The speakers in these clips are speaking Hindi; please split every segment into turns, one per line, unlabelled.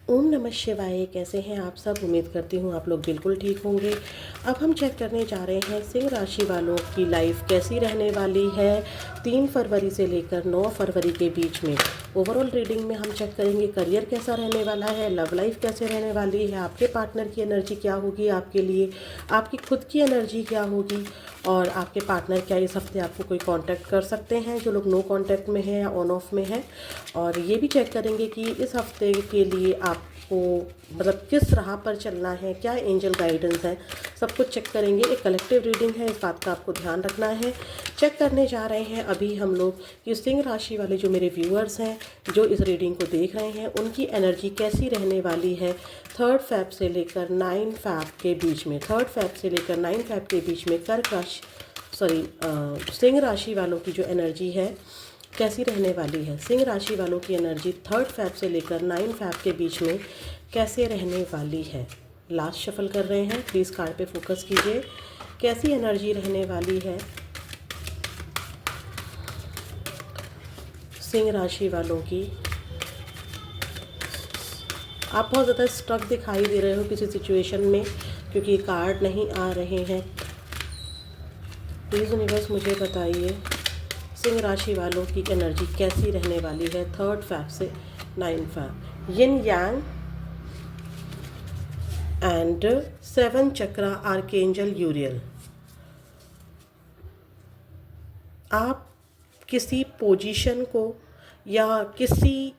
ओम नमः शिवाय। कैसे हैं आप सब? उम्मीद करती हूँ आप लोग बिल्कुल ठीक होंगे। अब हम चेक करने जा रहे हैं सिंह राशि वालों की लाइफ कैसी रहने वाली है 3 फरवरी से लेकर 9 फरवरी के बीच में। ओवरऑल रीडिंग में हम चेक करेंगे करियर कैसा रहने वाला है, लव लाइफ कैसे रहने वाली है, आपके पार्टनर की एनर्जी क्या होगी आपके लिए, आपकी खुद की एनर्जी क्या होगी, और आपके पार्टनर क्या इस हफ्ते आपको कोई कांटेक्ट कर सकते हैं जो लोग नो कांटेक्ट में हैं या ऑन ऑफ में हैं। और ये भी चेक करेंगे कि इस हफ्ते के लिए आपको मतलब किस राह पर चलना है, क्या एंजल गाइडेंस है, सब कुछ चेक करेंगे। एक कलेक्टिव रीडिंग है, इस बात का आपको ध्यान रखना है। चेक करने जा रहे हैं अभी हम लोग कि सिंह राशि वाले जो मेरे व्यूअर्स हैं जो इस रीडिंग को देख रहे हैं उनकी एनर्जी कैसी रहने वाली है 3 फैब से लेकर 9 फैब के बीच में। 3 फैब से लेकर 9 फैब के बीच में कर्क राशि सिंह राशि वालों की जो एनर्जी है कैसी रहने वाली है। सिंह राशि वालों की एनर्जी 3 फैब से लेकर 9 फैब के बीच में कैसे रहने वाली है। लास्ट शफल कर रहे हैं, प्लीज़ कार्ड पे फोकस कीजिए। कैसी एनर्जी रहने वाली है सिंह राशि वालों की। आप बहुत ज़्यादा स्ट्रक दिखाई दे रहे हो किसी सिचुएशन में क्योंकि कार्ड नहीं आ रहे हैं। प्लीज़ यूनिवर्स मुझे बताइए सिंह राशि वालों की एनर्जी कैसी रहने वाली है 3 फैब से 9 Feb. Yin yang and 7 chakra archangel Uriel. आप किसी पोजीशन को या किसी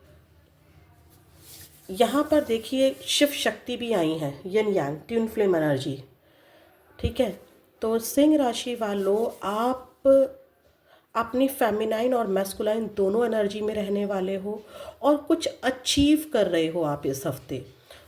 यहाँ पर देखिए शिव शक्ति भी आई है, यिन यांग ट्विन फ्लेम एनर्जी। ठीक है, तो सिंह राशि वालों आप अपनी फेमिनाइन और मैस्कुलाइन दोनों एनर्जी में रहने वाले हो और कुछ अचीव कर रहे हो आप इस हफ्ते।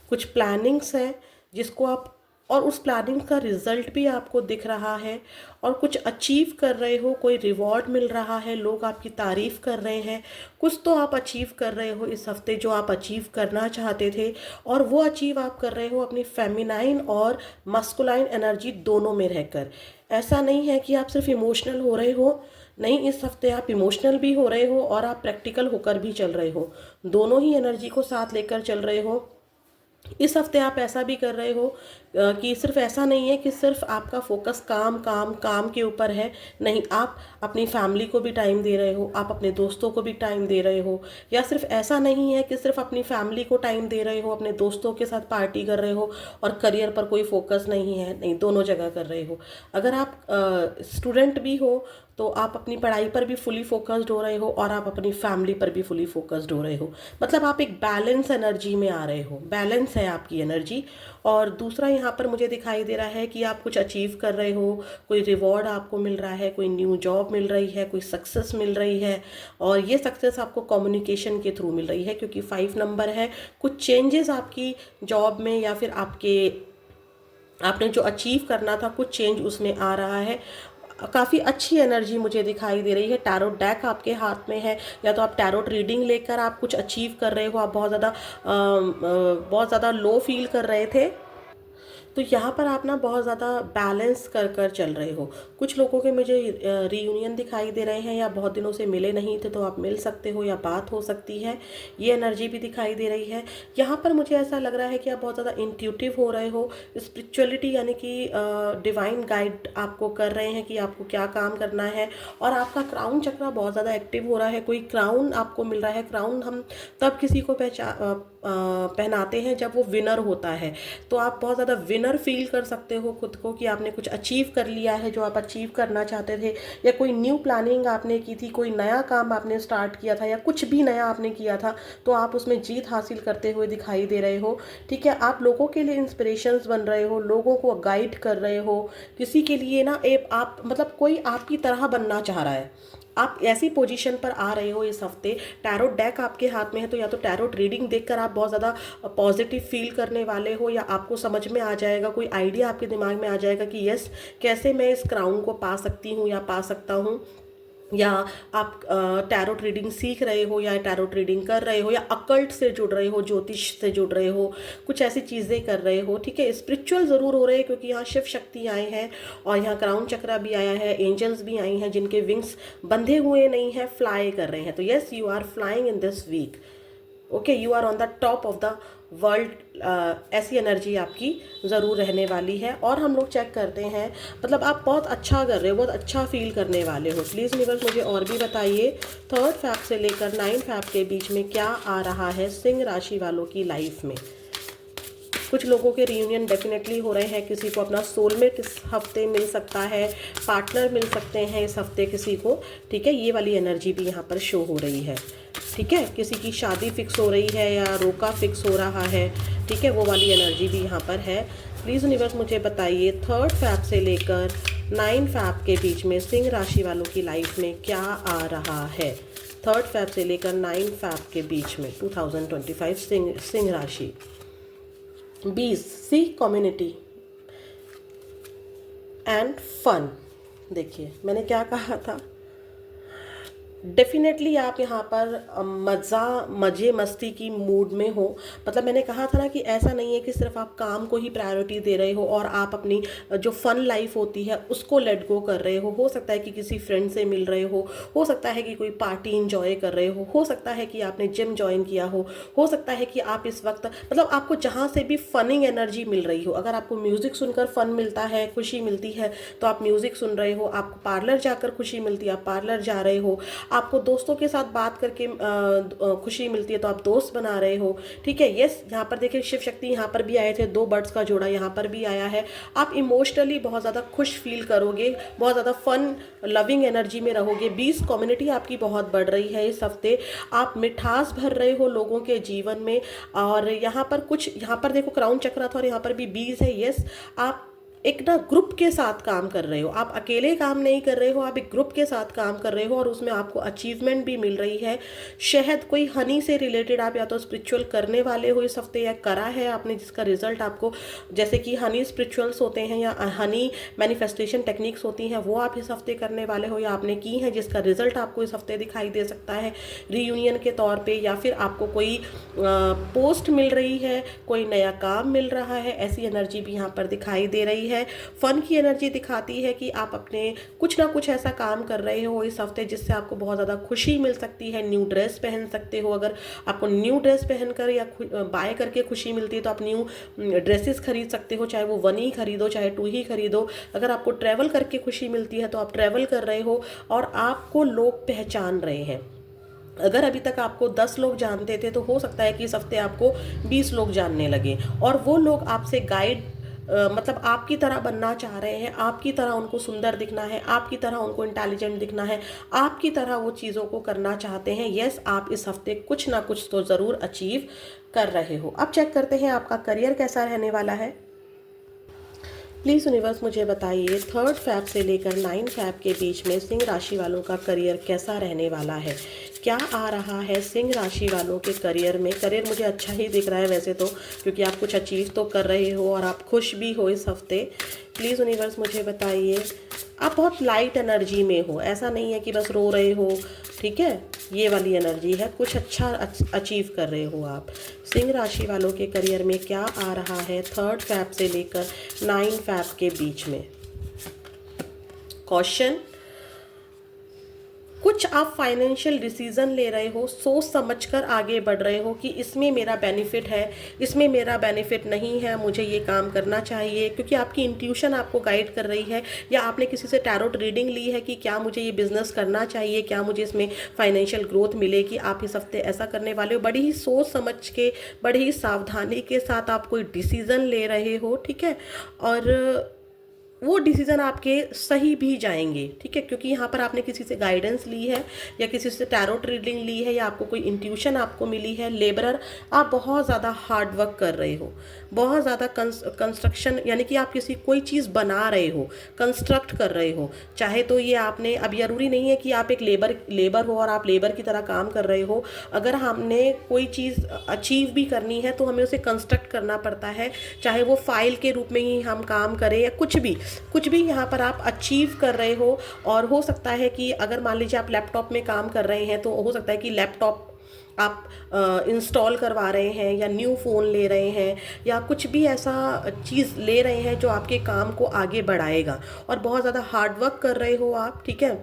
कुछ प्लानिंग्स हैं जिसको आप, और उस प्लानिंग का रिजल्ट भी आपको दिख रहा है और कुछ अचीव कर रहे हो, कोई रिवॉर्ड मिल रहा है, लोग आपकी तारीफ़ कर रहे हैं। कुछ तो आप अचीव कर रहे हो इस हफ्ते जो आप अचीव करना चाहते थे, और वो अचीव आप कर रहे हो अपनी फेमिनाइन और मस्कुलाइन एनर्जी दोनों में रहकर। ऐसा नहीं है कि आप सिर्फ इमोशनल हो रहे हो, नहीं, इस हफ्ते आप इमोशनल भी हो रहे हो और आप प्रैक्टिकल होकर भी चल रहे हो। दोनों ही एनर्जी को साथ लेकर चल रहे हो। इस हफ्ते आप ऐसा भी कर रहे हो कि सिर्फ ऐसा नहीं है कि सिर्फ आपका फोकस काम काम काम के ऊपर है। नहीं, आप अपनी फैमिली को भी टाइम दे रहे हो, आप अपने दोस्तों को भी टाइम दे रहे हो। या सिर्फ ऐसा नहीं है कि सिर्फ अपनी फैमिली को टाइम दे रहे हो, अपने दोस्तों के साथ पार्टी कर रहे हो और करियर पर कोई फोकस नहीं है। नहीं, दोनों जगह कर रहे हो। अगर आप स्टूडेंट भी हो तो आप अपनी पढ़ाई पर भी फुली फोकस्ड हो रहे हो और आप अपनी फैमिली पर भी फुली फोकस्ड हो रहे हो। मतलब आप एक बैलेंस एनर्जी में आ रहे हो, बैलेंस है आपकी एनर्जी। और दूसरा यहाँ पर मुझे दिखाई दे रहा है कि आप कुछ अचीव कर रहे हो, कोई रिवॉर्ड आपको मिल रहा है, कोई न्यू जॉब मिल रही है, कोई सक्सेस मिल रही है। और ये सक्सेस आपको कम्युनिकेशन के थ्रू मिल रही है क्योंकि 5 नंबर है। कुछ चेंजेस आपकी जॉब में या फिर आपने जो अचीव करना था कुछ चेंज उसमें आ रहा है। काफ़ी अच्छी एनर्जी मुझे दिखाई दे रही है। टैरोट डेक आपके हाथ में है, या तो आप टैरोट रीडिंग लेकर आप कुछ अचीव कर रहे हो, आप बहुत ज़्यादा लो फील कर रहे थे, तो यहाँ पर आप ना बहुत ज़्यादा बैलेंस कर कर चल रहे हो। कुछ लोगों के मुझे रीयूनियन दिखाई दे रहे हैं, या बहुत दिनों से मिले नहीं थे तो आप मिल सकते हो या बात हो सकती है, ये एनर्जी भी दिखाई दे रही है। यहाँ पर मुझे ऐसा लग रहा है कि आप बहुत ज़्यादा इंट्यूटिव हो रहे हो। स्पिरिचुअलिटी यानी कि डिवाइन गाइड आपको कर रहे हैं कि आपको क्या काम करना है। और आपका क्राउन चक्रा बहुत ज़्यादा एक्टिव हो रहा है, कोई क्राउन आपको मिल रहा है। क्राउन हम तब किसी को पहनाते हैं जब वो विनर होता है, तो आप बहुत ज़्यादा विनर फील कर सकते हो खुद को कि आपने कुछ अचीव कर लिया है जो आप अचीव करना चाहते थे, या कोई न्यू प्लानिंग आपने की थी, कोई नया काम आपने स्टार्ट किया था, या कुछ भी नया आपने किया था तो आप उसमें जीत हासिल करते हुए दिखाई दे रहे हो। ठीक है, आप लोगों के लिए इंस्पिरेशंस बन रहे हो, लोगों को गाइड कर रहे हो। किसी के लिए ना आप मतलब कोई आपकी तरह बनना चाह रहा है, आप ऐसी पोजीशन पर आ रहे हो इस हफ्ते। टैरोट डेक आपके हाथ में है तो या तो टैरोट रीडिंग देखकर आप बहुत ज़्यादा पॉजिटिव फील करने वाले हो, या आपको समझ में आ जाएगा, कोई आइडिया आपके दिमाग में आ जाएगा कि यस, कैसे मैं इस क्राउन को पा सकती हूँ या पा सकता हूँ। या आप टैरोट रीडिंग सीख रहे हो या टैरोट रीडिंग कर रहे हो, या अकल्ट से जुड़ रहे हो, ज्योतिष से जुड़ रहे हो, कुछ ऐसी चीज़ें कर रहे हो। ठीक है, स्पिरिचुअल ज़रूर हो रहे हैं क्योंकि यहाँ शिव शक्ति आए हैं और यहाँ क्राउन चक्रा भी आया है, एंजल्स भी आई हैं जिनके विंग्स बंधे हुए नहीं हैं, फ्लाई कर रहे हैं। तो yes, you are flying in this week. Okay, you are on the top of the world, ऐसी एनर्जी आपकी ज़रूर रहने वाली है। और हम लोग चेक करते हैं, मतलब आप बहुत अच्छा कर रहे हो, बहुत अच्छा फील करने वाले हो। प्लीज़ यूनिवर्स मुझे और भी बताइए, 3rd फैब से लेकर 9 फैब के बीच में क्या आ रहा है सिंह राशि वालों की लाइफ में। कुछ लोगों के रियूनियन डेफिनेटली हो रहे हैं, किसी को अपना सोलमेट इस हफ्ते मिल सकता है, पार्टनर मिल सकते हैं इस हफ्ते किसी को, ठीक है। ये वाली एनर्जी भी यहाँ पर शो हो रही है, ठीक है। किसी की शादी फिक्स हो रही है या रोका फिक्स हो रहा है, ठीक है, वो वाली एनर्जी भी यहाँ पर है। प्लीज़ यूनिवर्स मुझे बताइए 3rd फैब से लेकर 9 फैब के बीच में सिंह राशि वालों की लाइफ में क्या आ रहा है। 3rd फैब से लेकर 9 फैब के बीच में 2025 सिंह राशि। 20 सी कम्युनिटी एंड फन। देखिए मैंने क्या कहा था, डेफिनेटली आप यहाँ पर मज़े मस्ती की मूड में हो। मतलब मैंने कहा था ना कि ऐसा नहीं है कि सिर्फ आप काम को ही प्रायोरिटी दे रहे हो और आप अपनी जो फन लाइफ होती है उसको लेट गो कर रहे हो सकता है कि किसी फ्रेंड से मिल रहे हो सकता है कि कोई पार्टी इंजॉय कर रहे हो सकता है कि आपने जिम ज्वाइन किया हो सकता है कि आप इस वक्त, मतलब आपको जहाँ से भी फनिंग एनर्जी मिल रही हो। अगर आपको म्यूज़िक सुनकर फन मिलता है, खुशी मिलती है, तो आप म्यूज़िक सुन रहे हो। आपको पार्लर जाकर खुशी मिलती है, आप पार्लर जा रहे हो। आपको दोस्तों के साथ बात करके खुशी मिलती है, तो आप दोस्त बना रहे हो, ठीक है। यस, यहाँ पर देखिए शिव शक्ति यहाँ पर भी आए थे, 2 बर्ड्स का जोड़ा यहाँ पर भी आया है। आप इमोशनली बहुत ज़्यादा खुश फील करोगे, बहुत ज़्यादा फन लविंग एनर्जी में रहोगे। 20 कम्युनिटी आपकी बहुत बढ़ रही है इस हफ्ते। आप मिठास भर रहे हो लोगों के जीवन में। और यहाँ पर देखो क्राउन चक्र था और यहाँ पर भी 20 है। यस, आप एक ना ग्रुप के साथ काम कर रहे हो, आप अकेले काम नहीं कर रहे हो, आप एक ग्रुप के साथ काम कर रहे हो और उसमें आपको अचीवमेंट भी मिल रही है। शायद कोई हनी से रिलेटेड आप या तो स्पिरिचुअल करने वाले हो इस हफ्ते, या करा है आपने जिसका रिजल्ट आपको, जैसे कि हनी स्पिरिचुअल्स होते हैं या हनी मैनिफेस्टेशन टेक्निक्स होती हैं, वो आप इस हफ्ते करने वाले हो या आपने की हैं, जिसका रिजल्ट आपको इस हफ्ते दिखाई दे सकता है रीयूनियन के तौर पर। या फिर आपको कोई पोस्ट मिल रही है, कोई नया काम मिल रहा है, ऐसी एनर्जी भी यहाँ पर दिखाई दे रही है। फन की एनर्जी दिखाती है कि आप अपने कुछ ना कुछ ऐसा काम कर रहे हो इस हफ्ते जिससे आपको बहुत ज़्यादा खुशी मिल सकती है। न्यू ड्रेस पहन सकते हो, अगर आपको न्यू ड्रेस पहनकर या बाय करके खुशी मिलती है तो आप न्यू ड्रेसेस खरीद सकते हो, चाहे वो 1 ही खरीदो चाहे 2 ही खरीदो। अगर आपको ट्रैवल करके खुशी मिलती है तो आप ट्रैवल कर रहे हो और आपको लोग पहचान रहे हैं। अगर अभी तक आपको 10 लोग जानते थे तो हो सकता है कि इस हफ्ते आपको 20 लोग जानने लगे और वो लोग आपसे गाइड, मतलब आपकी तरह बनना चाह रहे हैं, आपकी तरह उनको सुंदर दिखना है, आपकी तरह उनको इंटेलिजेंट दिखना है, आपकी तरह वो चीज़ों को करना चाहते हैं। यस, आप इस हफ्ते कुछ ना कुछ तो ज़रूर अचीव कर रहे हो। अब चेक करते हैं आपका करियर कैसा रहने वाला है। प्लीज़ यूनिवर्स मुझे बताइए 3rd फैब से लेकर 9 फैब के बीच में सिंह राशि वालों का करियर कैसा रहने वाला है। क्या आ रहा है सिंह राशि वालों के करियर में। करियर मुझे अच्छा ही दिख रहा है वैसे तो, क्योंकि आप कुछ अचीव तो कर रहे हो और आप खुश भी हो इस हफ्ते। प्लीज़ यूनिवर्स मुझे बताइए, आप बहुत लाइट एनर्जी में हो, ऐसा नहीं है कि बस रो रहे हो, ठीक है, ये वाली एनर्जी है, कुछ अच्छा अचीव कर रहे हो आप। सिंह राशि वालों के करियर में क्या आ रहा है 3rd फैब से लेकर 9 फैब के बीच में। क्वेश्चन, कुछ आप फाइनेंशियल डिसीजन ले रहे हो, सोच समझकर आगे बढ़ रहे हो कि इसमें मेरा बेनिफिट है, इसमें मेरा बेनिफिट नहीं है, मुझे ये काम करना चाहिए, क्योंकि आपकी इंट्यूशन आपको गाइड कर रही है। या आपने किसी से टैरोट रीडिंग ली है कि क्या मुझे ये बिजनेस करना चाहिए, क्या मुझे इसमें फाइनेंशियल ग्रोथ मिलेगी। आप इस हफ्ते ऐसा करने वाले हो, बड़ी ही सोच समझ के, बड़ी ही सावधानी के साथ आप कोई डिसीज़न ले रहे हो, ठीक है। और वो डिसीज़न आपके सही भी जाएंगे, ठीक है, क्योंकि यहाँ पर आपने किसी से गाइडेंस ली है या किसी से टैरोट रीडिंग ली है या आपको कोई इंट्यूशन आपको मिली है। लेबरर, आप बहुत ज़्यादा हार्ड वर्क कर रहे हो, बहुत ज़्यादा कंस्ट्रक्शन, यानी कि आप कोई चीज़ बना रहे हो, कंस्ट्रक्ट कर रहे हो। चाहे तो ये आपने, अब जरूरी नहीं है कि आप एक लेबर हो और आप लेबर की तरह काम कर रहे हो। अगर हमने कोई चीज़ अचीव भी करनी है तो हमें उसे कंस्ट्रक्ट करना पड़ता है, चाहे वो फाइल के रूप में ही हम काम करें या कुछ भी यहाँ पर आप अचीव कर रहे हो। और हो सकता है कि अगर मान लीजिए आप लैपटॉप में काम कर रहे हैं तो हो सकता है कि लैपटॉप आप इंस्टॉल करवा रहे हैं या न्यू फ़ोन ले रहे हैं या कुछ भी ऐसा चीज़ ले रहे हैं जो आपके काम को आगे बढ़ाएगा। और बहुत ज़्यादा हार्ड वर्क कर रहे हो आप, ठीक है।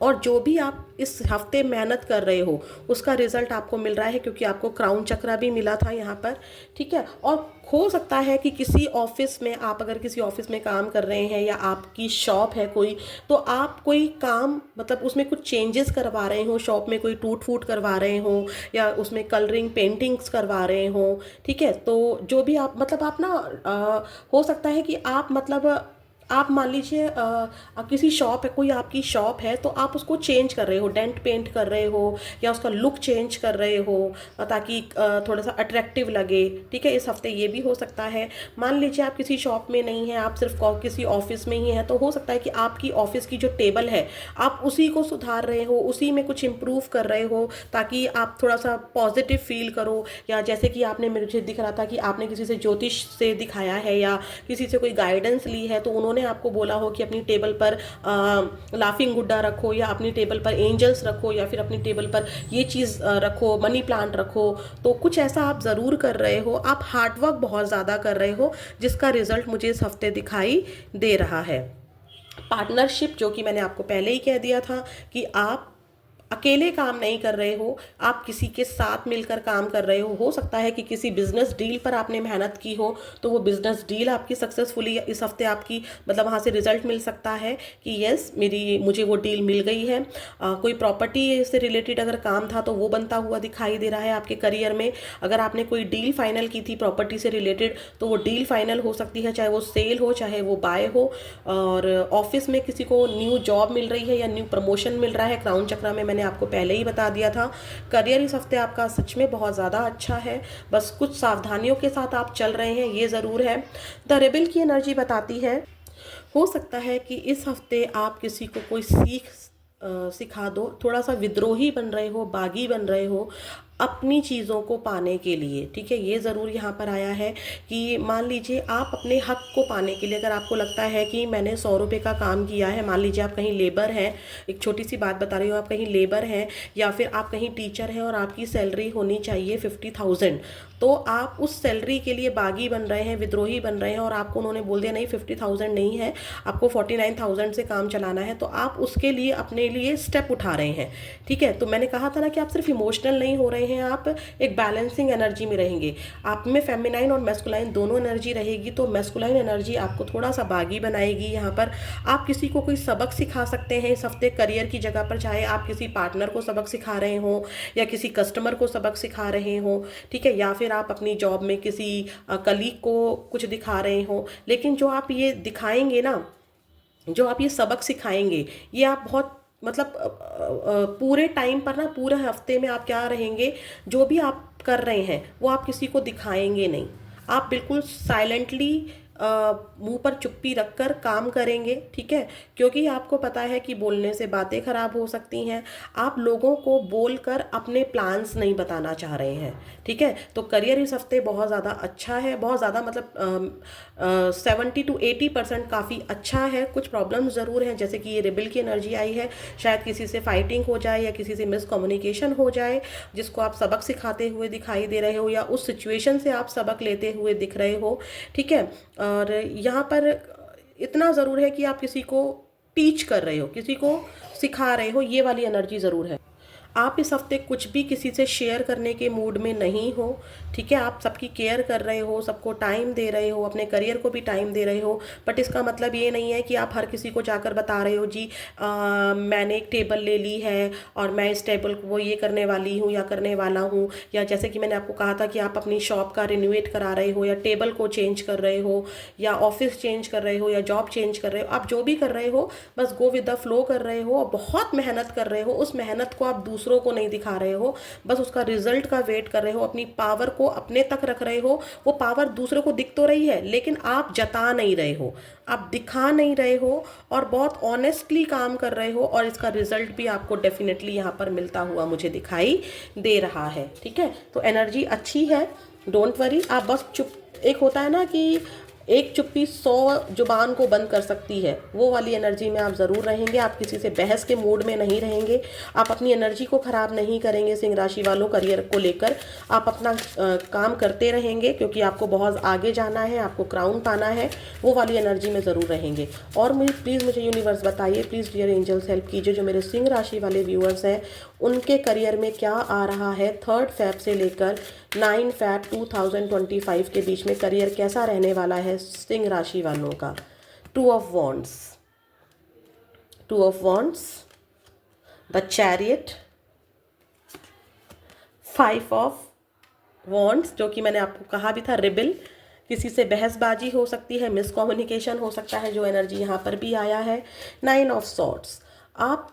और जो भी आप इस हफ्ते मेहनत कर रहे हो उसका रिजल्ट आपको मिल रहा है, क्योंकि आपको क्राउन चक्रा भी मिला था यहाँ पर, ठीक है। और हो सकता है कि किसी ऑफिस में, आप अगर किसी ऑफिस में काम कर रहे हैं या आपकी शॉप है कोई, तो आप कोई काम मतलब उसमें कुछ चेंजेस करवा रहे हो, शॉप में कोई टूट फूट करवा रहे हो या उसमें कलरिंग पेंटिंग्स करवा रहे हो, ठीक है। तो जो भी आप मतलब आप ना हो सकता है कि आप मतलब आप मान लीजिए आप किसी शॉप है, कोई आपकी शॉप है, तो आप उसको चेंज कर रहे हो, डेंट पेंट कर रहे हो या उसका लुक चेंज कर रहे हो ताकि थोड़ा सा अट्रैक्टिव लगे, ठीक है। इस हफ्ते ये भी हो सकता है। मान लीजिए आप किसी शॉप में नहीं हैं, आप सिर्फ किसी ऑफिस में ही हैं, तो हो सकता है कि आपकी ऑफिस की जो टेबल है आप उसी को सुधार रहे हो, उसी में कुछ इम्प्रूव कर रहे हो ताकि आप थोड़ा सा पॉजिटिव फील करो। या जैसे कि आपने मुझे दिख रहा था कि आपने किसी से ज्योतिष से दिखाया है या किसी से कोई गाइडेंस ली है, तो उन्होंने आपको बोला हो कि अपनी टेबल पर लाफिंग गुड्डा रखो या अपनी टेबल पर एंजल्स रखो या फिर अपनी टेबल पर ये चीज़ रखो, मनी प्लांट रखो। तो कुछ ऐसा आप ज़रूर कर रहे हो, आप हार्डवर्क बहुत ज़्यादा कर रहे हो, जिसका रिजल्ट मुझे इस हफ्ते दिखाई दे रहा है। पार्टनरशिप, जो कि मैंने आपको पहले ही कह दिया था कि आप अकेले काम नहीं कर रहे हो, आप किसी के साथ मिलकर काम कर रहे हो सकता है कि किसी बिजनेस डील पर आपने मेहनत की हो, तो वो बिजनेस डील आपकी सक्सेसफुली इस हफ्ते आपकी मतलब वहाँ से रिजल्ट मिल सकता है कि यस मुझे वो डील मिल गई है। कोई प्रॉपर्टी से रिलेटेड अगर काम था तो वो बनता हुआ दिखाई दे रहा है आपके करियर में। अगर आपने कोई डील फाइनल की थी प्रॉपर्टी से रिलेटेड, तो वो डील फाइनल हो सकती है, चाहे वो सेल हो चाहे वो बाय हो। और ऑफिस में किसी को न्यू जॉब मिल रही है या न्यू प्रमोशन मिल रहा है, क्राउन चक्रा में मैंने आपको पहले ही बता दिया था। करियर इस हफ्ते आपका सच में बहुत ज़्यादा अच्छा है, बस कुछ सावधानियों के साथ आप चल रहे हैं, ये ज़रूर है। द रेबल की एनर्जी बताती है, हो सकता है कि इस हफ्ते आप किसी को कोई सीख सिखा दो, थोड़ा सा विद्रोही बन रहे हो, बागी बन रहे हो अपनी चीज़ों को पाने के लिए, ठीक है। ये ज़रूर यहाँ पर आया है कि मान लीजिए आप अपने हक को पाने के लिए, अगर आपको लगता है कि मैंने 100 रुपये का काम किया है, मान लीजिए आप कहीं लेबर हैं, एक छोटी सी बात बता रही हूँ, आप कहीं लेबर हैं या फिर आप कहीं टीचर हैं और आपकी सैलरी होनी चाहिए 50,000, तो आप उस सैलरी के लिए बागी बन रहे हैं, विद्रोही बन रहे हैं और आपको उन्होंने बोल दिया नहीं 50,000 नहीं है, आपको 49,000 से काम चलाना है, तो आप उसके लिए अपने लिए स्टेप उठा रहे हैं, ठीक है। तो मैंने कहा था ना कि आप सिर्फ इमोशनल नहीं हो रहे हैं, आप एक बैलेंसिंग एनर्जी में रहेंगे, आप में फेमिनाइन और मैस्कुलाइन दोनों एनर्जी रहेगी। तो मैस्कुलाइन एनर्जी आपको थोड़ा सा बागी बनाएगी। यहाँ पर आप किसी को कोई सबक सिखा सकते हैं इस हफ्ते करियर की जगह पर, चाहे आप किसी पार्टनर को सबक सिखा रहे हो या किसी कस्टमर को सबक सिखा रहे हो, ठीक है, या फिर आप अपनी जॉब में किसी कलीग को कुछ दिखा रहे हो। लेकिन जो आप ये दिखाएंगे ना, जो आप ये सबक सिखाएंगे, ये आप बहुत मतलब पूरे टाइम पर ना, पूरे हफ्ते में आप क्या रहेंगे, जो भी आप कर रहे हैं वो आप किसी को दिखाएंगे नहीं, आप बिल्कुल साइलेंटली मुंह पर चुप्पी रखकर काम करेंगे, ठीक है। क्योंकि आपको पता है कि बोलने से बातें खराब हो सकती हैं, आप लोगों को बोलकर अपने प्लान्स नहीं बताना चाह रहे हैं, ठीक है। तो करियर इस हफ्ते बहुत ज़्यादा अच्छा है, बहुत ज़्यादा मतलब 70 to 80% काफ़ी अच्छा है। कुछ प्रॉब्लम्स ज़रूर हैं, जैसे कि ये रिबल की एनर्जी आई है, शायद किसी से फाइटिंग हो जाए या किसी से मिसकम्युनिकेशन हो जाए जिसको आप सबक सिखाते हुए दिखाई दे रहे हो या उस सिचुएशन से आप सबक लेते हुए दिख रहे हो, ठीक है। और यहाँ पर इतना ज़रूर है कि आप किसी को टीच कर रहे हो, किसी को सिखा रहे हो, ये वाली एनर्जी ज़रूर है। आप इस हफ्ते कुछ भी किसी से शेयर करने के मूड में नहीं हो, ठीक है। आप सबकी केयर कर रहे हो, सबको टाइम दे रहे हो, अपने करियर को भी टाइम दे रहे हो, बट इसका मतलब ये नहीं है कि आप हर किसी को जाकर बता रहे हो जी मैंने एक टेबल ले ली है और मैं इस टेबल को वो ये करने वाली हूँ या करने वाला हूँ। या जैसे कि मैंने आपको कहा था कि आप अपनी शॉप का रिनोवेट करा रहे हो या टेबल को चेंज कर रहे हो या ऑफिस चेंज कर रहे हो या जॉब चेंज कर रहे हो, आप जो भी कर रहे हो बस गो विद द फ्लो कर रहे हो और बहुत मेहनत कर रहे हो। उस मेहनत को आप दूसरों को नहीं दिखा रहे हो, बस उसका रिजल्ट का वेट कर रहे हो, अपनी पावर को अपने तक रख रहे हो। वो पावर दूसरों को दिख तो रही है लेकिन आप जता नहीं रहे हो, आप दिखा नहीं रहे हो और बहुत ऑनेस्टली काम कर रहे हो और इसका रिजल्ट भी आपको डेफिनेटली यहाँ पर मिलता हुआ मुझे दिखाई दे रहा है, ठीक है। तो एनर्जी अच्छी है, डोंट वरी, आप बस चुप, एक होता है ना कि एक चुप्पी 100 जुबान को बंद कर सकती है, वो वाली एनर्जी में आप ज़रूर रहेंगे। आप किसी से बहस के मूड में नहीं रहेंगे, आप अपनी एनर्जी को ख़राब नहीं करेंगे। सिंह राशि वालों, करियर को लेकर आप अपना काम करते रहेंगे, क्योंकि आपको बहुत आगे जाना है, आपको क्राउन पाना है, वो वाली एनर्जी में ज़रूर रहेंगे। और प्लीज़ मुझे यूनिवर्स बताइए, प्लीज़ डियर एंजल्स हेल्प कीजिए, जो मेरे सिंह राशि वाले व्यूअर्स हैं उनके करियर में क्या आ रहा है 3 फेब से लेकर 9 फेब 2025 के बीच में। करियर कैसा रहने वाला है सिंह राशि वालों का। 2 of wands, 2 of wands, the chariot, 5 of wands, जो कि मैंने आपको कहा भी था रिबिल, किसी से बहसबाजी हो सकती है, मिसकम्युनिकेशन हो सकता है, जो एनर्जी यहाँ पर भी आया है। 9 ऑफ सॉर्ड्स, आप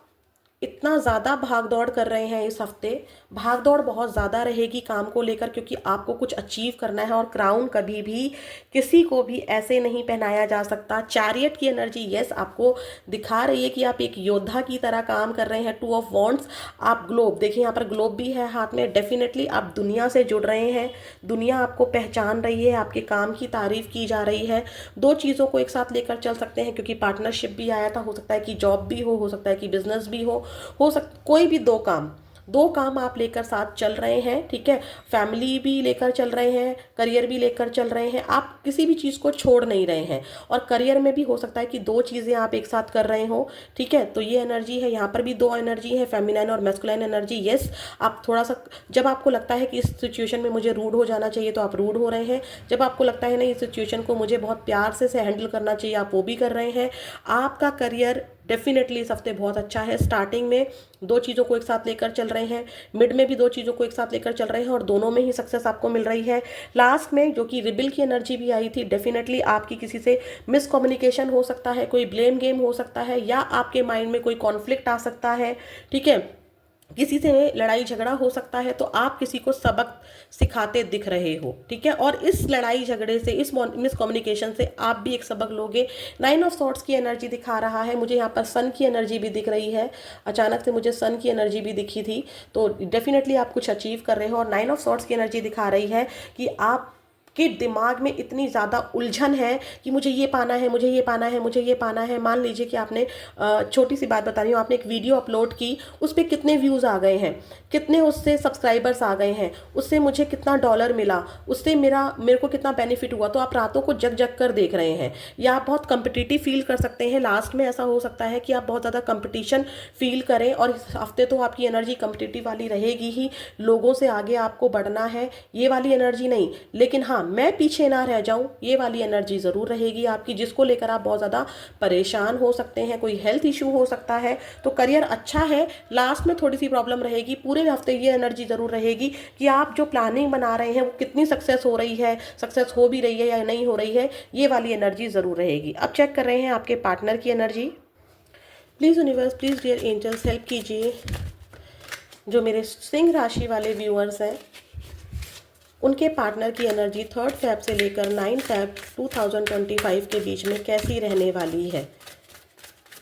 इतना ज़्यादा भाग दौड़ कर रहे हैं इस हफ्ते, भाग दौड़ बहुत ज़्यादा रहेगी काम को लेकर, क्योंकि आपको कुछ अचीव करना है। और क्राउन कभी भी किसी को भी ऐसे नहीं पहनाया जा सकता। चैरियट की एनर्जी यस आपको दिखा रही है कि आप एक योद्धा की तरह काम कर रहे हैं। 2 ऑफ वॉन्ड्स, आप ग्लोब देखिए, यहाँ पर ग्लोब भी है हाथ में। डेफिनेटली आप दुनिया से जुड़ रहे हैं, दुनिया आपको पहचान रही है, आपके काम की तारीफ की जा रही है। दो चीज़ों को एक साथ लेकर चल सकते हैं, क्योंकि पार्टनरशिप भी आया था। हो सकता है कि जॉब भी हो सकता है कि बिजनेस भी हो सकता, कोई भी दो काम आप लेकर साथ चल रहे हैं, ठीक है। फैमिली भी लेकर चल रहे हैं, करियर भी लेकर चल रहे हैं, आप किसी भी चीज़ को छोड़ नहीं रहे हैं। और करियर में भी हो सकता है कि दो चीज़ें आप एक साथ कर रहे हो, ठीक है। तो ये एनर्जी है, यहाँ पर भी दो एनर्जी है, फेमिनाइन और मैस्कुलाइन एनर्जी। यस, आप थोड़ा सा, जब आपको लगता है कि इस सिचुएशन में मुझे रूड हो जाना चाहिए तो आप रूड हो रहे हैं, जब आपको लगता है नहीं इस सिचुएशन को मुझे बहुत प्यार से हैंडल करना चाहिए, आप वो भी कर रहे हैं। आपका करियर डेफिनेटली इस हफ्ते बहुत अच्छा है। स्टार्टिंग में दो चीज़ों को एक साथ लेकर चल रहे हैं, मिड में भी दो चीज़ों को एक साथ लेकर चल रहे हैं, और दोनों में ही सक्सेस आपको मिल रही है। लास्ट में जो कि रिबिल की एनर्जी भी आई थी, डेफिनेटली आपकी किसी से मिसकम्युनिकेशन हो सकता है, कोई ब्लेम गेम हो सकता है, या आपके माइंड में कोई कॉन्फ्लिक्ट आ सकता है, ठीक है। किसी से लड़ाई झगड़ा हो सकता है, तो आप किसी को सबक सिखाते दिख रहे हो, ठीक है। और इस लड़ाई झगड़े से, इस मिसकम्युनिकेशन से आप भी एक सबक लोगे। 9 ऑफ सॉर्ड्स की एनर्जी दिखा रहा है मुझे, यहाँ पर सन की एनर्जी भी दिख रही है। अचानक से मुझे सन की एनर्जी भी दिखी थी, तो डेफिनेटली आप कुछ अचीव कर रहे हो। और 9 ऑफ सॉर्ड्स की एनर्जी दिखा रही है कि आप के दिमाग में इतनी ज़्यादा उलझन है कि मुझे ये पाना है, मुझे ये पाना है, मुझे ये पाना है। मान लीजिए कि आपने, छोटी सी बात बता रही हूँ, आपने एक वीडियो अपलोड की, उस पर कितने व्यूज़ आ गए हैं, कितने उससे सब्सक्राइबर्स आ गए हैं, उससे मुझे कितना डॉलर मिला, उससे मेरे को कितना बेनिफिट हुआ। तो आप रातों को जग जग कर देख रहे हैं, या आप बहुत कंपिटिटिव फील कर सकते हैं। लास्ट में ऐसा हो सकता है कि आप बहुत ज़्यादा कंपटीशन फील करें, और इस हफ्ते तो आपकी एनर्जी कंपिटिटिव वाली रहेगी ही, लोगों से आगे आपको बढ़ना है, ये वाली एनर्जी नहीं। लेकिन हाँ, मैं पीछे ना रह जाऊं, ये वाली एनर्जी ज़रूर रहेगी आपकी, जिसको लेकर आप बहुत ज़्यादा परेशान हो सकते हैं। कोई हेल्थ इशू हो सकता है। तो करियर अच्छा है, लास्ट में थोड़ी सी प्रॉब्लम रहेगी। पूरे हफ्ते ये एनर्जी ज़रूर रहेगी कि आप जो प्लानिंग बना रहे हैं वो कितनी सक्सेस हो रही है, सक्सेस हो भी रही है या नहीं हो रही है, ये वाली एनर्जी ज़रूर रहेगी। अब चेक कर रहे हैं आपके पार्टनर की energy. Please universe, please dear angels help कीजिए, जो मेरे सिंह राशि वाले व्यूअर्स हैं उनके पार्टनर की एनर्जी 3 फेब से लेकर 9 फेब 2025 के बीच में कैसी रहने वाली है।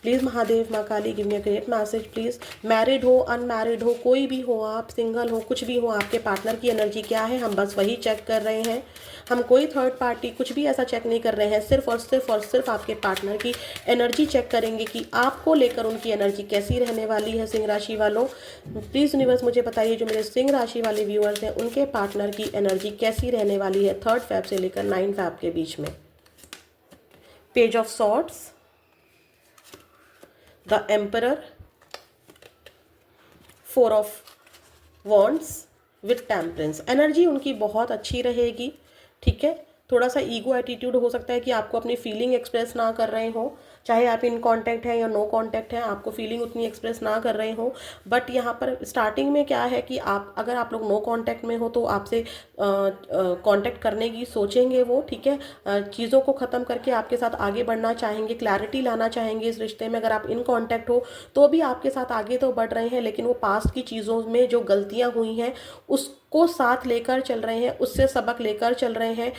प्लीज़ महादेव, माँ Kali, give me a great message please. Married हो, अनमैरिड हो, कोई भी हो, आप सिंगल हो, कुछ भी हो, आपके पार्टनर की एनर्जी क्या है, हम बस वही चेक कर रहे हैं। हम कोई थर्ड पार्टी कुछ भी ऐसा चेक नहीं कर रहे हैं, सिर्फ और सिर्फ आपके पार्टनर की एनर्जी चेक करेंगे कि आपको लेकर उनकी एनर्जी कैसी रहने वाली है। सिंह राशि वालों, प्लीज़ यूनिवर्स मुझे बताइए, जो मेरे सिंह राशि वाले व्यूअर्स हैं उनके पार्टनर की एनर्जी कैसी रहने वाली है 3 फेब से लेकर 9 फेब के बीच में। Page of swords, the emperor, 4 of wands with temperance. Energy उनकी बहुत अच्छी रहेगी, ठीक है। थोड़ा सा ईगो एटीट्यूड हो सकता है कि आपको अपनी फीलिंग एक्सप्रेस ना कर रहे हो, चाहे आप इन कांटेक्ट हैं या नो कांटेक्ट हैं, आपको फीलिंग उतनी एक्सप्रेस ना कर रहे हो। बट यहाँ पर स्टार्टिंग में क्या है कि अगर आप लोग नो कांटेक्ट में हो तो आपसे कांटेक्ट करने की सोचेंगे वो, ठीक है। चीज़ों को ख़त्म करके आपके साथ आगे बढ़ना चाहेंगे, क्लैरिटी लाना चाहेंगे इस रिश्ते में। अगर आप इन कांटेक्ट हो तो भी आपके साथ आगे तो बढ़ रहे हैं, लेकिन वो पास्ट की चीज़ों में जो गलतियाँ हुई हैं उसको साथ लेकर चल रहे हैं, उससे सबक लेकर चल रहे हैं।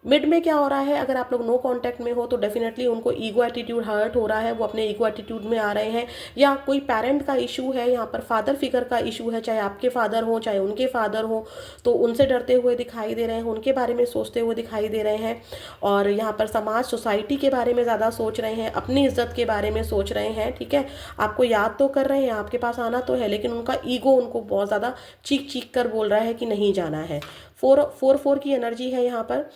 मिड में क्या हो रहा है, अगर आप लोग नो कांटेक्ट में हो तो डेफिनेटली उनको ईगो एटीट्यूड हर्ट हो रहा है, वो अपने ईगो एटीट्यूड में आ रहे हैं, या कोई पेरेंट का इशू है, यहाँ पर फादर फिगर का इशू है, चाहे आपके फादर हो चाहे उनके फादर हो, तो उनसे डरते हुए दिखाई दे रहे हैं, उनके बारे में सोचते हुए दिखाई दे रहे हैं, और यहाँ पर समाज सोसाइटी के बारे में ज़्यादा सोच रहे हैं, अपनी इज्जत के बारे में सोच रहे हैं। ठीक है, आपको याद तो कर रहे हैं, आपके पास आना तो है, लेकिन उनका ईगो उनको बहुत ज़्यादा चीख चीख कर बोल रहा है कि नहीं जाना है। फोर फोर फोर की एनर्जी है यहाँ पर।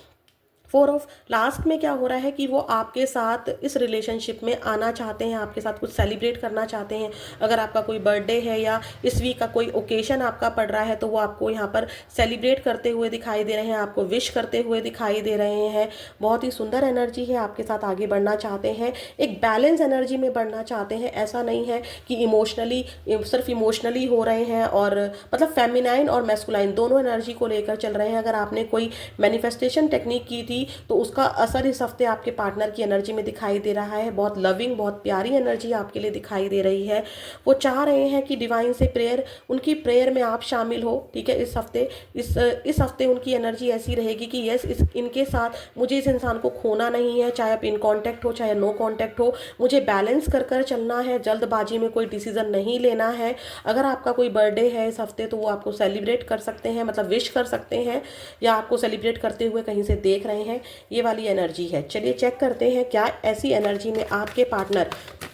फोर ऑफ लास्ट में क्या हो रहा है कि वो आपके साथ इस रिलेशनशिप में आना चाहते हैं, आपके साथ कुछ सेलिब्रेट करना चाहते हैं। अगर आपका कोई बर्थडे है या इस वीक का कोई ओकेशन आपका पड़ रहा है तो वो आपको यहाँ पर सेलिब्रेट करते हुए दिखाई दे रहे हैं, आपको विश करते हुए दिखाई दे रहे हैं। बहुत ही सुंदर एनर्जी है, आपके साथ आगे बढ़ना चाहते हैं, एक बैलेंस एनर्जी में बढ़ना चाहते हैं। ऐसा नहीं है कि इमोशनली सिर्फ इमोशनली हो रहे हैं, और मतलब फेमिनाइन और मैस्कुलाइन दोनों एनर्जी को लेकर चल रहे हैं। अगर आपने कोई मैनिफेस्टेशन टेक्निक की थी तो उसका असर इस हफ्ते आपके पार्टनर की एनर्जी में दिखाई दे रहा है। बहुत लविंग, बहुत प्यारी एनर्जी आपके लिए दिखाई दे रही है। वो चाह रहे हैं कि डिवाइन से प्रेयर, उनकी प्रेयर में आप शामिल हो। ठीक है, इस हफ्ते उनकी एनर्जी ऐसी रहेगी कि यस, इनके साथ मुझे इस इंसान को खोना नहीं है, चाहे आप इन कांटेक्ट हो चाहे नो कांटेक्ट हो, मुझे बैलेंस कर कर चलना है, जल्दबाजी में कोई डिसीजन नहीं लेना है। अगर आपका कोई बर्थडे है इस हफ्ते तो वो आपको सेलिब्रेट कर सकते हैं, मतलब विश कर सकते हैं, या आपको सेलिब्रेट करते हुए कहीं से देख रहे हैं। ये वाली एनर्जी है। चलिए चेक करते हैं क्या ऐसी एनर्जी में आपके पार्टनर,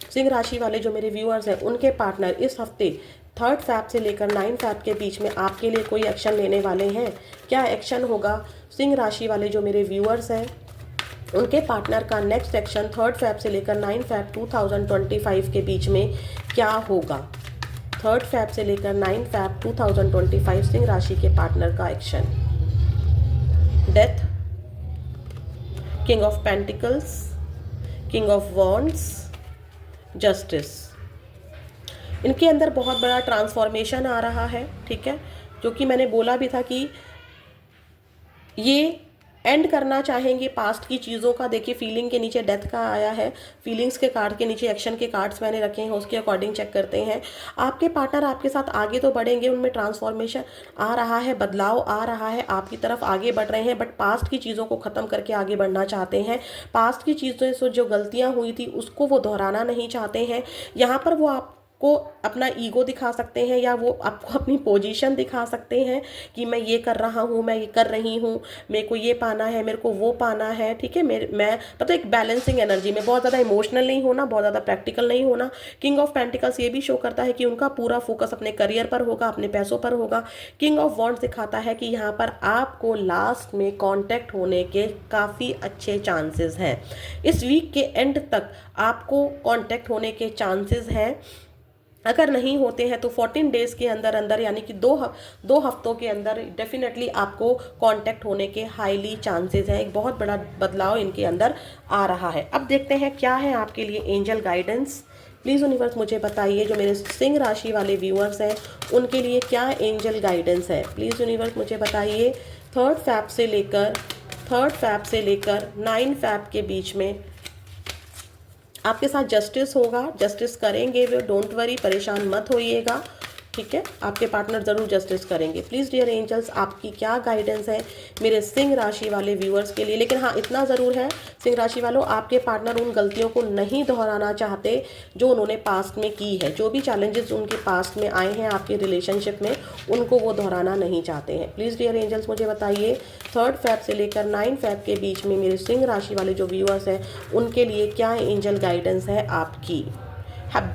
सिंह राशि वाले जो मेरे व्यूअर्स हैं, उनके पार्टनर इस हफ्ते 3 फैब से लेकर 9 फैब के बीच में आपके लिए कोई एक्शन लेने वाले हैं। क्या एक्शन होगा सिंह राशि वाले जो मेरे व्यूअर्स हैं, उनके पार्टनर का नेक्स्ट एक्शन 3 फैब से लेकर 9 फैब 2025 के बीच में क्या होगा। 3 फैब से लेकर 9 फैब 2025 सिंह राशि के पार्टनर का action. Death, king of pentacles, king of wands, justice. इनके अंदर बहुत बड़ा ट्रांसफॉर्मेशन आ रहा है। ठीक है, जो कि मैंने बोला भी था कि ये एंड करना चाहेंगे पास्ट की चीज़ों का। देखिए फीलिंग के नीचे डेथ का आया है, फीलिंग्स के कार्ड के नीचे एक्शन के कार्ड्स मैंने रखे हैं, उसके अकॉर्डिंग चेक करते हैं। आपके पार्टनर आपके साथ आगे तो बढ़ेंगे, उनमें ट्रांसफॉर्मेशन आ रहा है, बदलाव आ रहा है, आपकी तरफ आगे बढ़ रहे हैं, बट पास्ट की चीज़ों को ख़त्म करके आगे बढ़ना चाहते हैं। पास्ट की चीज़ों से जो गलतियाँ हुई थी उसको वो दोहराना नहीं चाहते हैं। यहाँ पर वो आप को अपना ईगो दिखा सकते हैं, या वो आपको अपनी पोजीशन दिखा सकते हैं कि मैं ये कर रहा हूँ, मैं ये कर रही हूँ, मेरे को ये पाना है, मेरे को वो पाना है। ठीक है, मैं मतलब एक बैलेंसिंग एनर्जी में, बहुत ज़्यादा इमोशनल नहीं होना, बहुत ज़्यादा प्रैक्टिकल नहीं होना। किंग ऑफ पेंटिकल्स ये भी शो करता है कि उनका पूरा फोकस अपने करियर पर होगा, अपने पैसों पर होगा। किंग ऑफ वॉन्ड्स दिखाता है कि यहाँ पर आपको लास्ट में कॉन्टैक्ट होने के काफ़ी अच्छे चांसेस हैं। इस वीक के एंड तक आपको कॉन्टैक्ट होने के चांसेस हैं। अगर नहीं होते हैं तो 14 डेज के अंदर अंदर, यानी कि दो हफ्तों के अंदर डेफिनेटली आपको कांटेक्ट होने के हाईली चांसेस हैं। एक बहुत बड़ा बदलाव इनके अंदर आ रहा है। अब देखते हैं क्या है आपके लिए एंजल गाइडेंस। प्लीज़ यूनिवर्स मुझे बताइए, जो मेरे सिंह राशि वाले व्यूअर्स हैं उनके लिए क्या एंजल गाइडेंस है। प्लीज़ यूनिवर्स मुझे बताइए 3 फैब से लेकर 9 फैब के बीच में आपके साथ जस्टिस होगा, जस्टिस करेंगे वे, डोंट वरी, परेशान मत होइएगा। ठीक है, आपके पार्टनर ज़रूर जस्टिस करेंगे। प्लीज़ डियर एंजल्स, आपकी क्या गाइडेंस है मेरे सिंह राशि वाले व्यूअर्स के लिए। लेकिन हाँ, इतना ज़रूर है सिंह राशि वालों, आपके पार्टनर उन गलतियों को नहीं दोहराना चाहते जो उन्होंने पास्ट में की है। जो भी चैलेंजेस उनके पास्ट में आए हैं आपके रिलेशनशिप में, उनको वो दोहराना नहीं चाहते हैं। प्लीज़ डियर एंजल्स मुझे बताइए 3 फैब से लेकर 9 फैब के बीच में मेरे सिंह राशि वाले जो व्यूअर्स हैं उनके लिए क्या एंजल गाइडेंस है आपकी।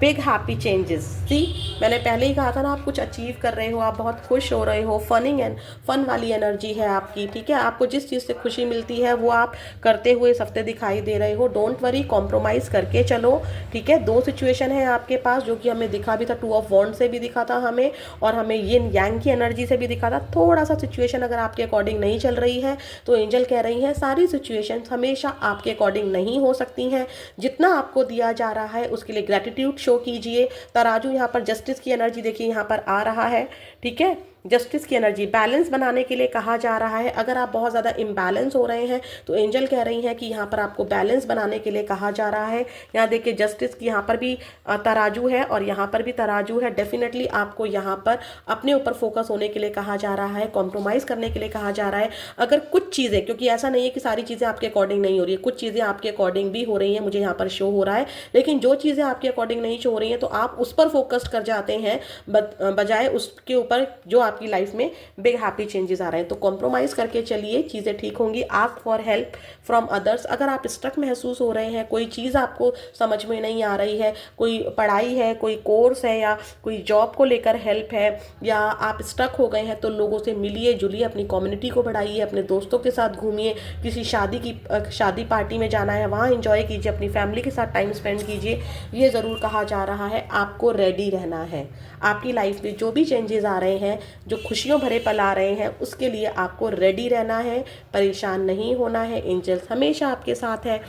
Big happy changes. सी, मैंने पहले ही कहा था ना, आप कुछ अचीव कर रहे हो, आप बहुत खुश हो रहे हो, फन वाली एनर्जी है आपकी। ठीक है, आपको जिस चीज़ से खुशी मिलती है वो आप करते हुए इस हफ्ते दिखाई दे रहे हो। डोंट वरी, कॉम्प्रोमाइज़ करके चलो। ठीक है, 2 सिचुएशन है आपके पास, जो कि हमें दिखा भी था, 2 ऑफ वॉन्ड से भी दिखा था हमें, और हमें यिन यांग की एनर्जी से भी दिखा था। थोड़ा सा सिचुएशन अगर आपके अकॉर्डिंग नहीं चल रही है तो एंजल कह रही हैं सारी सिचुएशन हमेशा आपके अकॉर्डिंग नहीं हो सकती हैं। जितना आपको दिया जा रहा है उसके लिए ग्रेटिट्यूड शो कीजिए। तराजू यहाँ पर जस्टिस की एनर्जी देखिए यहाँ पर आ रहा है। ठीक है। जस्टिस की एनर्जी, बैलेंस बनाने के लिए कहा जा रहा है। अगर आप बहुत ज़्यादा इम्बैलेंस हो रहे हैं तो एंजल कह रही हैं कि यहाँ पर आपको बैलेंस बनाने के लिए कहा जा रहा है। यहाँ देखिए जस्टिस की यहाँ पर भी तराजू है और यहाँ पर भी तराजू है। डेफिनेटली आपको यहाँ पर अपने ऊपर फोकस होने के लिए कहा जा रहा है, कॉम्प्रोमाइज़ करने के लिए कहा जा रहा है। अगर कुछ चीज़ें, क्योंकि ऐसा नहीं है कि सारी चीज़ें आपके अकॉर्डिंग नहीं हो रही है, कुछ चीज़ें आपके अकॉर्डिंग भी हो रही हैं, मुझे यहाँ पर शो हो रहा है, लेकिन जो चीज़ें आपके अकॉर्डिंग नहीं शो हो रही हैं तो आप उस पर फोकस कर जाते हैं बजाय उसके ऊपर जो आपकी लाइफ में बिग हैप्पी चेंजेस आ रहे हैं। तो कॉम्प्रोमाइज़ करके चलिए, चीज़ें ठीक होंगी। Ask for help from others. अगर आप स्ट्रक महसूस हो रहे हैं, कोई चीज़ आपको समझ में नहीं आ रही है, कोई पढ़ाई है, कोई कोर्स है या कोई जॉब को लेकर हेल्प है, या आप स्ट्रक हो गए हैं, तो लोगों से मिलिए जुलिए, अपनी कम्युनिटी को बढ़ाइए, अपने दोस्तों के साथ घूमिए, किसी शादी पार्टी में जाना है वहाँ एंजॉय कीजिए, अपनी फैमिली के साथ टाइम स्पेंड कीजिए। ये ज़रूर कहा जा रहा है, आपको रेडी रहना है। आपकी लाइफ में जो भी चेंजेस आ रहे हैं, जो खुशियों भरे पल आ रहे हैं, उसके लिए आपको रेडी रहना है, परेशान नहीं होना है। एंजल्स हमेशा आपके साथ है।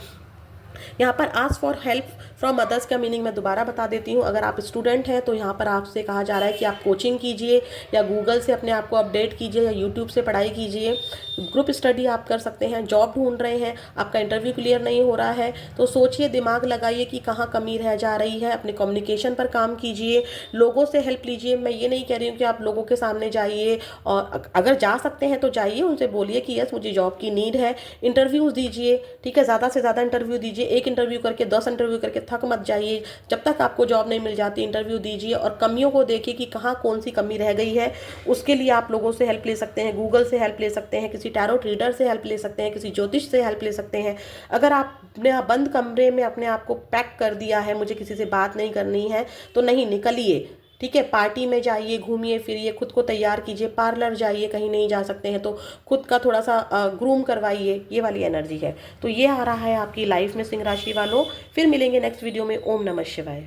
यहाँ पर ask for help from others का मीनिंग मैं दोबारा बता देती हूँ। अगर आप स्टूडेंट हैं तो यहाँ पर आपसे कहा जा रहा है कि आप कोचिंग कीजिए, या गूगल से अपने आप को अपडेट कीजिए, या यूट्यूब से पढ़ाई कीजिए। ग्रुप स्टडी आप कर सकते हैं। जॉब ढूंढ रहे हैं, आपका इंटरव्यू क्लियर नहीं हो रहा है, तो सोचिए, दिमाग लगाइए कि कहाँ कमी रह जा रही है। अपने कम्युनिकेशन पर काम कीजिए, लोगों से हेल्प लीजिए। मैं ये नहीं कह रही हूँ कि आप लोगों के सामने जाइए, और अगर जा सकते हैं तो जाइए, उनसे बोलिए कि यस मुझे जॉब की नीड है। इंटरव्यूज़ दीजिए, ठीक है, ज़्यादा से ज़्यादा इंटरव्यू दीजिए। एक इंटरव्यू करके 10 इंटरव्यू करके थक मत जाइए। जब तक आपको जॉब नहीं मिल जाती, इंटरव्यू दीजिए और कमियों को देखिए कि कहाँ कौन सी कमी रह गई है। उसके लिए आप लोगों से हेल्प ले सकते हैं, गूगल से हेल्प ले सकते हैं, किसी टैरो रीडर से हेल्प ले सकते हैं, किसी ज्योतिष से हेल्प ले सकते हैं। अगर आपने बंद कमरे में अपने आप को पैक कर दिया है, मुझे किसी से बात नहीं करनी है, तो नहीं, निकलिए, ठीक है। पार्टी में जाइए, घूमिए फिरिए, खुद को तैयार कीजिए, पार्लर जाइए, कहीं नहीं जा सकते हैं तो खुद का थोड़ा सा ग्रूम करवाइए। ये वाली एनर्जी है। तो ये आ रहा है आपकी लाइफ में सिंह राशि वालों। फिर मिलेंगे नेक्स्ट वीडियो में। ओम नमः शिवाय।